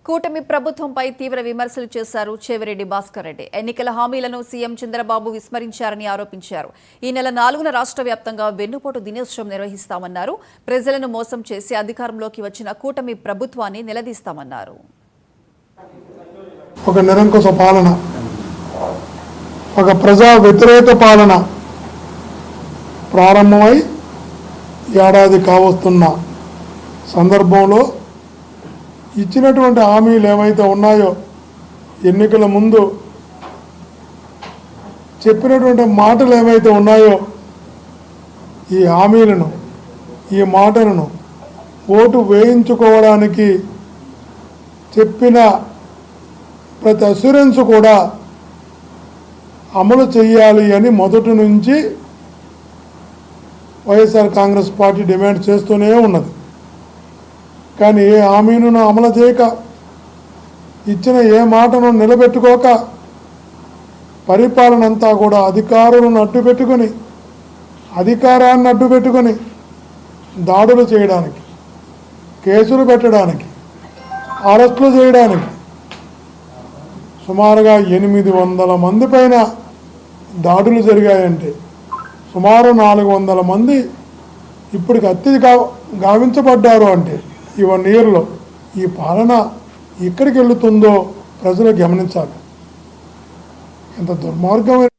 కూటమి ప్రభుత్వంపై తీవ్ర విమర్శలు చేశారు చెవిరెడ్డి భాస్కర్ రెడ్డి. ఎన్నికల హామీలను సీఎం చంద్రబాబు విస్మరించారని ఆరోపించారు. ఈ నెల 4న రాష్ట్ర వ్యాప్తంగా వెన్నుపోటు దినోత్సవం నిర్వహిస్తామన్నారు. ప్రజలను మోసం చేసి అధికారంలోకి వచ్చిన కూటమి ప్రభుత్వాన్ని నిలదీస్తామన్నారు. ఒక నిరంకుశ పాలన, ఒక ప్రజా వ్యతిరేక పాలన ప్రారంభమై ఏడాది కావస్తున్న సందర్భంలో ఇచ్చినటువంటి హామీలు ఏవైతే ఉన్నాయో, ఎన్నికల ముందు చెప్పినటువంటి మాటలు ఏవైతే ఉన్నాయో, ఈ హామీలను, ఈ మాటలను ఓటు వేయించుకోవడానికి చెప్పిన ప్రతి అష్యూరెన్స్ కూడా అమలు చేయాలి అని మొదటి నుంచి వైఎస్ఆర్ కాంగ్రెస్ పార్టీ డిమాండ్ చేస్తూనే ఉన్నది. కానీ ఏ హామీను అమలు చేయక, ఇచ్చిన ఏ మాటను నిలబెట్టుకోక, పరిపాలన అంతా కూడా అధికారులను అడ్డుపెట్టుకొని, అధికారాన్ని అడ్డుపెట్టుకొని దాడులు చేయడానికి, కేసులు పెట్టడానికి, అరెస్టులు చేయడానికి సుమారుగా 800 మంది పైన దాడులు జరిగాయంటే, సుమారు 400 మంది ఇప్పటికి హత్య గావించబడ్డారు. అంటే ఈ 1 ఇయర్లో ఈ పాలన ఎక్కడికి వెళుతుందో ప్రజలు గమనించాలి. ఎంత దుర్మార్గమైన